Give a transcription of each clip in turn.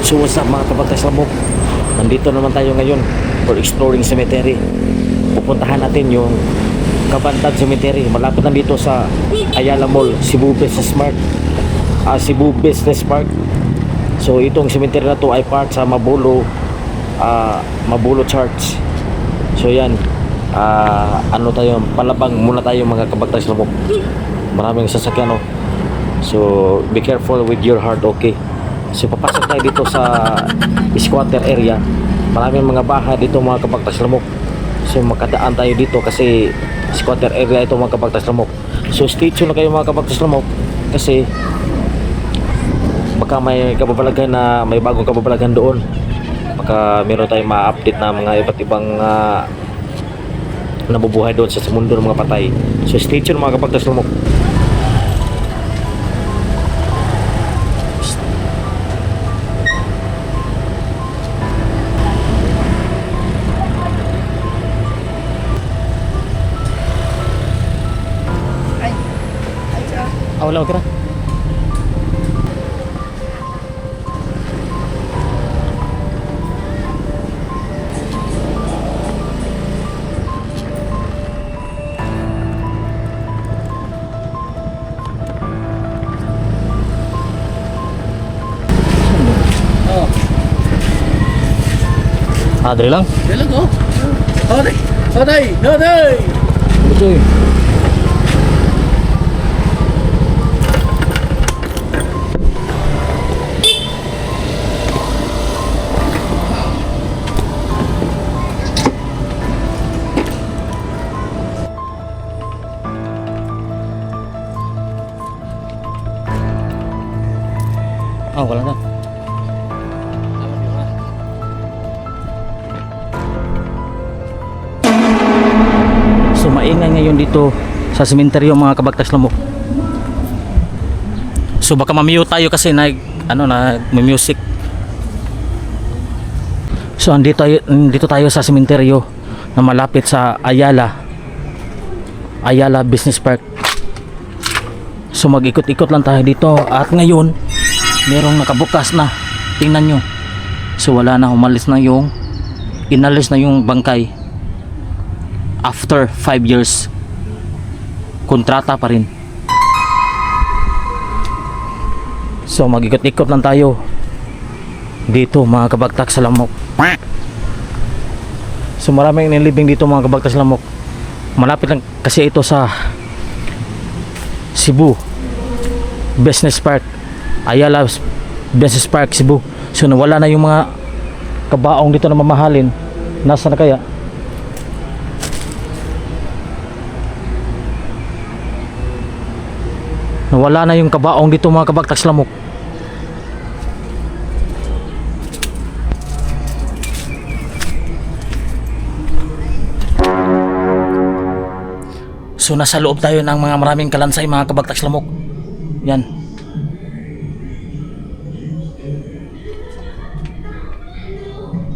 So what's up mga kabagtas lamok, nandito naman tayo ngayon for exploring cemetery. Pupuntahan natin yung Kabantag Cemetery. Malapit lang dito sa Ayala Mall, Cebu Business Park. Cebu Business Park. So itong cemetery na to ay part sa Mabulo Church. So yan, ano tayo, palabang muna tayo mga kabagtas lamok. Maraming sasakyan, no? So be careful with your heart, okay? So papasok tayo dito sa squatter area. Maraming mga bahay dito mga kabagtas lamok. So makadaan tayo dito kasi squatter area ito mga kabagtas lamok. So stay tuned na kayo mga kabagtas lamok, kasi baka may kababalaghan na may bagong kababalaghan doon. Baka meron tayong ma-update na mga iba't ibang nabubuhay doon sa mundo ng mga patay. So stay tuned mga kabagtas lamok. Wala, okay na. Dali lang. Dali lang, oh. Oday! Oday! Oday! Betul. Wala na. So maingay ngayon dito sa sementeryo mga kabagtas lamok. So baka ma-mute tayo kasi nag-music. So andito tayo sa sementeryo na malapit sa Ayala Business Park. So mag-ikot-ikot lang tayo dito at ngayon merong nakabukas na. Tingnan nyo. So wala na, inalis na yung bangkay. After 5 years, kontrata pa rin. So mag-ikot-ikot lang tayo dito mga kabagtas lamok. So maraming nilibing dito mga kabagtas lamok. Malapit lang kasi ito sa Cebu Business Park, Ayala Business Park, Cebu. So nawala na yung mga kabaong dito na mamahalin. Nasa na kaya? Nawala na yung kabaong dito mga kabagtas lamok. So nasa loob tayo ng mga maraming kalansay mga kabagtas lamok. Yan.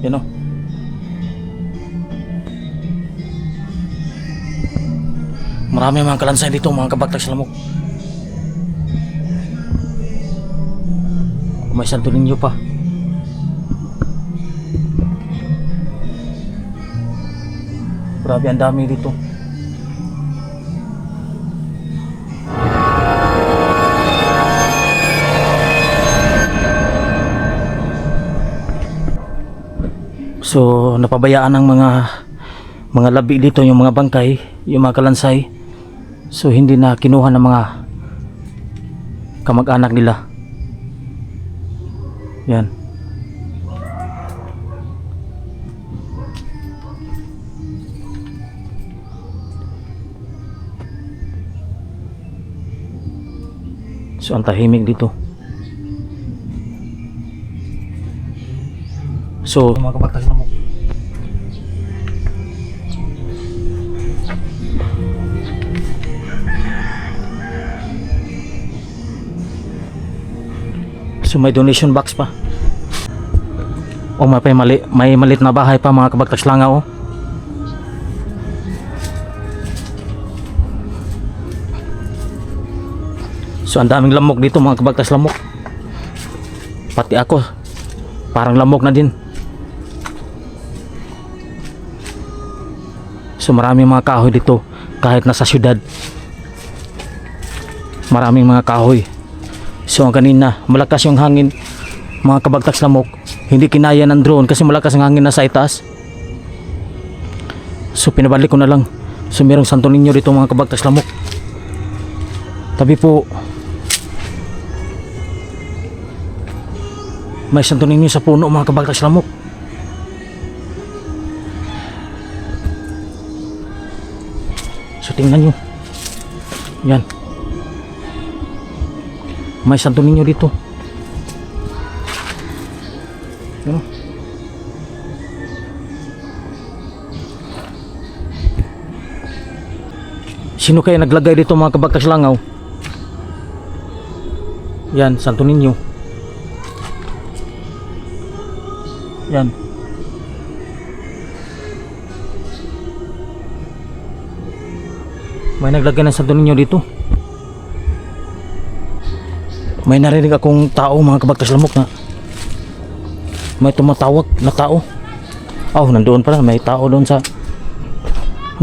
Yan, oh. Marami mga kalansay dito mga kabagtas lamok. May Santo Niño pa. Grabe, ang dami dito. So napabayaan ng mga labi dito, yung mga bangkay, yung mga kalansay. So hindi na kinuha ng mga kamag-anak nila. Yan. So ang tahimik dito. So mga kabagtas lamok, so may donation box pa. O may malit na bahay pa mga kabagtas langaw. So ang daming lamok dito mga kabagtas lamok. Pati ako Parang lamok na din. So maraming mga kahoy dito kahit nasa syudad. Maraming mga kahoy. So kanina malakas yung hangin, mga kabagtags lamok, hindi kinaya ng drone kasi malakas ang hangin nasa itaas. So pinabalik ko na lang. So merong Santo Niño dito mga kabagtags lamok. Tabi po may Santo Niño sa puno mga kabagtags lamok. So tingnan nyo. Yan. May Santo Niño dito. Yan. Sino kaya naglagay dito mga kabagtags langaw? Yan, Santo Niño. Yan. May naglagay ng Santo Niño dito. May narinig akong tao mga kabagtags lamok na may tumatawag na tao. Oh, nandoon pala, may tao doon sa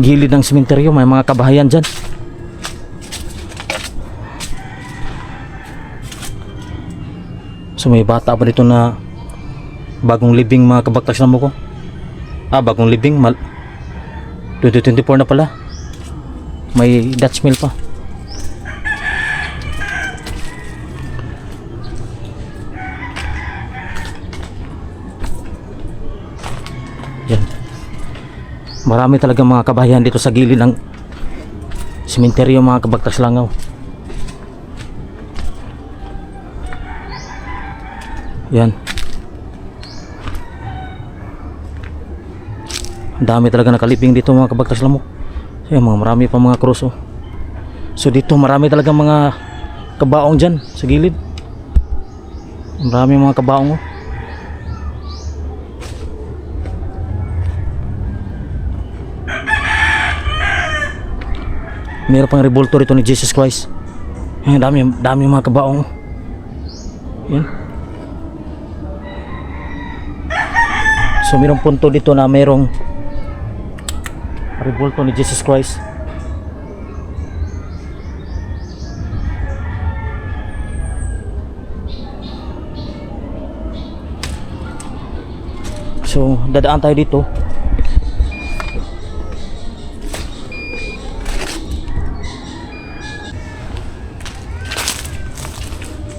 gilid ng sementeryo. May mga kabahayan dyan. So may bata pa dito na bagong libing mga kabagtags lamok ko. Bagong libing 2024 na pala. May Dutch mill pa. Yan. Marami talaga mga kabahayan dito sa gilid ng sementeryo mga kabagtags langaw. Yan. Ang dami talaga nakaliping dito mga kabagtags lamok. Yan, marami pa mga krus oh. So dito marami talaga mga kabaong dyan sa gilid. Marami mga kabaong oh. Meron pang rebulto rito ni Jesus Christ. Yan, dami mga kabaong oh. Yan. So mayroong punto dito na mayroong rebulto ni Jesus Christ. So dadaan tayo dito.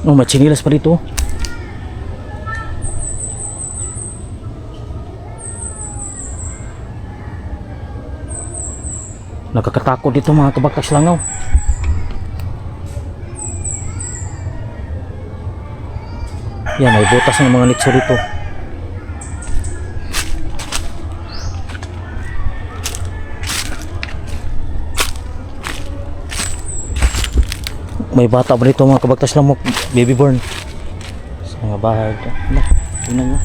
Oh, may chinilas pa dito. Nakakatakot dito mga kabagtags langaw. Yan, may butas ng mga nitso dito. May bata pa dito mga kabagtags lamok, baby born. Sa mga bahay ito. Tingnan nyo.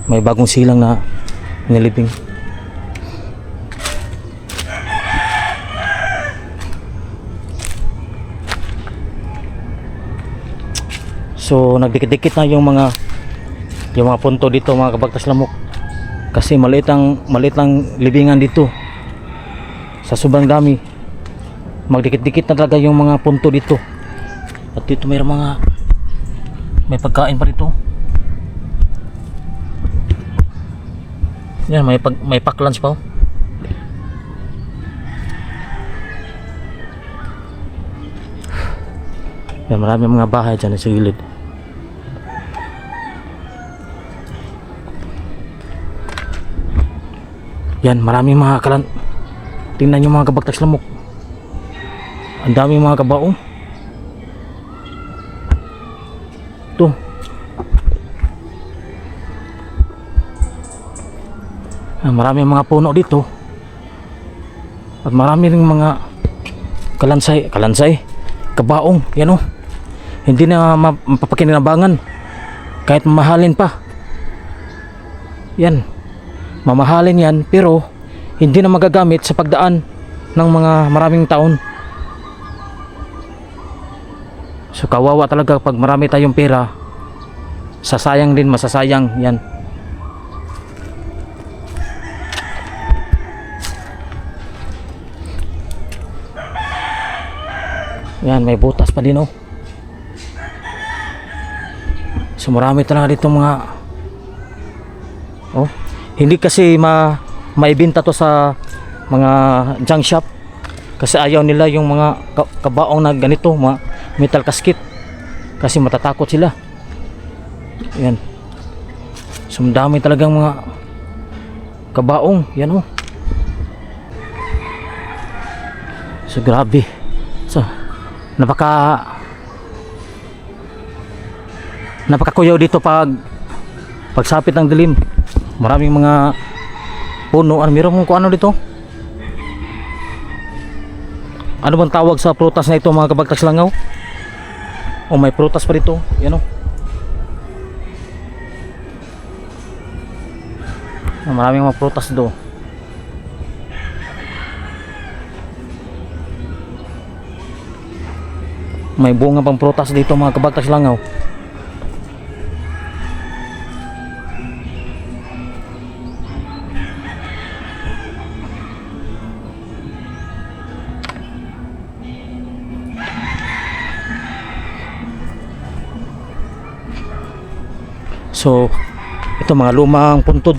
May bagong silang na nilibing. So nagdikit-dikit na yung mga punto dito mga kabagtags lamok. Kasi maliit lang libingan dito. Sa sobrang dami, magdikit-dikit na talaga yung mga punto dito. At dito may pagkain pa dito. Yan, may pack lunch pa oh. Yan, marami mga bahay dyan sa gilid. Yan, marami mga tingnan nyo mga kabagtags lamok. Ang dami mga kabaong. Ito. Marami mga puno dito. At marami ring mga kalansay, kabaong. Yan o. Hindi na mapapakinabangan. Kahit mamahalin pa. Yan. Mamahalin yan pero hindi na magagamit sa pagdaan ng mga maraming taon. So kawawa talaga pag marami tayong pera, sasayang din, masasayang yan. Yan, may butas pa din oh. So marami talaga dito mga oh, hindi kasi maibenta to sa mga junk shop kasi ayaw nila yung mga kabaong na ganito, mga metal casket, kasi matatakot sila. Yan. So dami talagang mga kabaong yan oh. So grabe. So napakakuyaw dito pagsapit ng dilim. Maraming mga puno. Meron kung ano dito. Ano bang tawag sa prutas na ito mga kabagtas langaw? Oh, may prutas pa dito. Yan oh. Maraming mga prutas dito. May bunga pang prutas dito mga kabagtas langaw. So ito mga lumang puntod.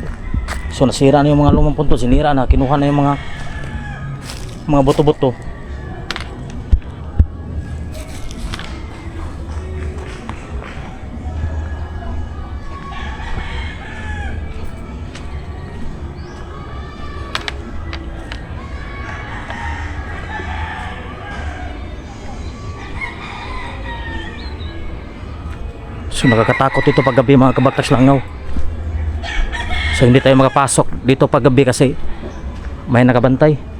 So nasira na yung mga lumang puntod, sinira na, kinuha na yung mga buto-buto. So nakakatakot ito pag gabi mga kabagtas langaw. So hindi tayo makapasok dito pag gabi kasi may nakabantay.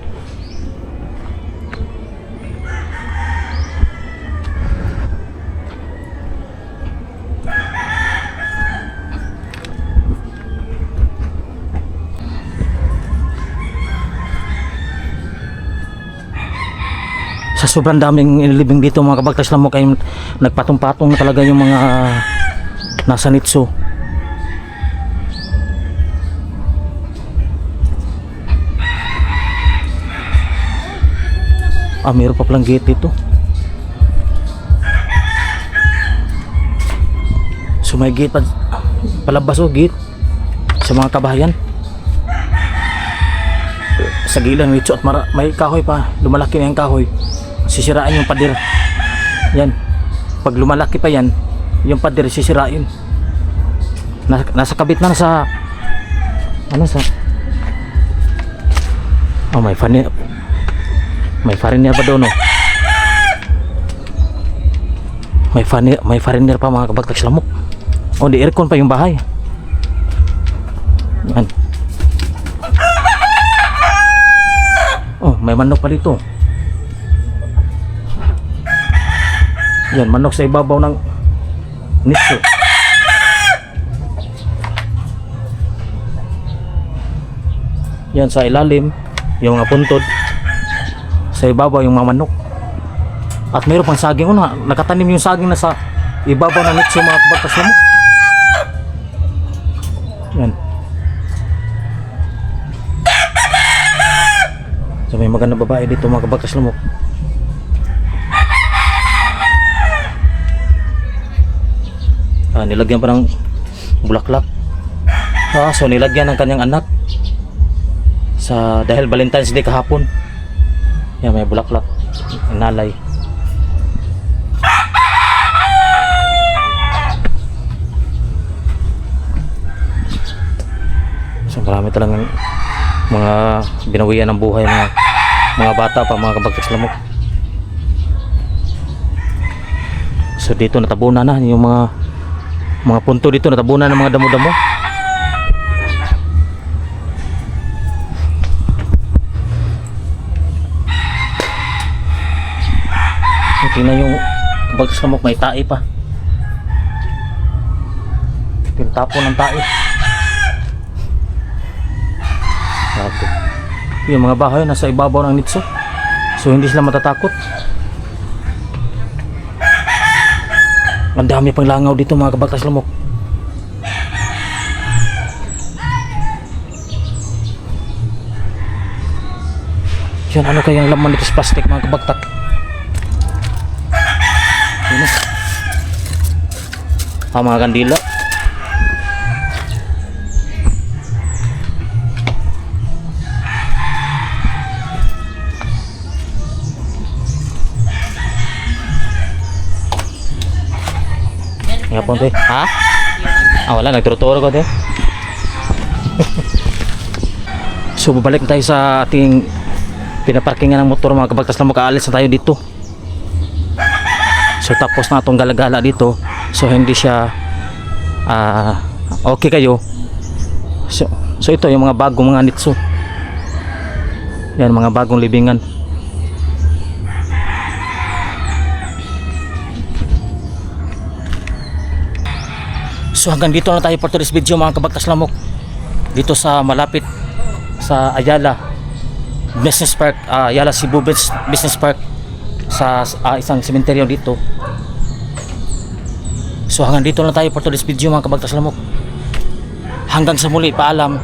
Sa sobrang daming inilibing dito mga kabagtas langaw, kayo nagpatong-patong na talaga yung mga nasa nitso. Meron pa palang gate dito. So may gate pa palabas oh, gate sa mga kabahayan. Sa gilang nitso at may kahoy pa, lumalaki na yung kahoy. Sisirain yung pader. Yan. Pag lumalaki pa yan, yung pader sisirain. Nasa kabit na sa ano sa oh, may foreigner pa doon oh. May foreigner pa mga kabagtas lamok. Oh, di aircon pa yung bahay. Yan. Oh, may manok pa dito. Yan, manok sa ibabaw ng nitso. Yan sa ilalim yung mga puntod, sa ibabaw yung mga manok. At mayroon pang saging. Nakatanim yung saging na sa ibabaw ng nitso mga kabagtas lamok. Yan. So may magandang babae dito mga kabagtas lamok. Nilagyan pa ng bulaklak. So nilagyan ng kanyang anak dahil Valentine's Day kahapon. Yan, may bulaklak, inalay. So marami talagang mga binawian ng buhay mga bata pa mga kabagtas lamok. So dito natabunan na yung mga punto dito, natabunan ng mga damo-damo. So, tingnan yung kabagtas lamok, may tae pa. Tintapo ng tae. Grabe. Yung mga bahay nasa ibabaw ng nitso. So hindi sila matatakot. Mandami pang langaw dito mga kabagtas lamok. Yan, ano kayang laman nito sa plastic mga kabagtak? Ano? Mga kandila. Nga po, te. Ha? Wala, nagturo-turo ko, te. So, babalik na tayo sa ating pinaparkingan ng motor mga kabagtas lamok. Aalis na tayo dito. So, tapos na itong galagala dito. So, hindi siya okay kayo. So, ito yung mga bagong mga nitso. Yan, mga bagong libingan. So hanggang dito na tayo for today's video mga kabagtas lamok. Dito sa malapit sa Ayala Business Park, Ayala Cebu Business Park, sa isang sementeryo dito. So hanggang dito na tayo for today's video mga kabagtas lamok. Hanggang sa muli, paalam.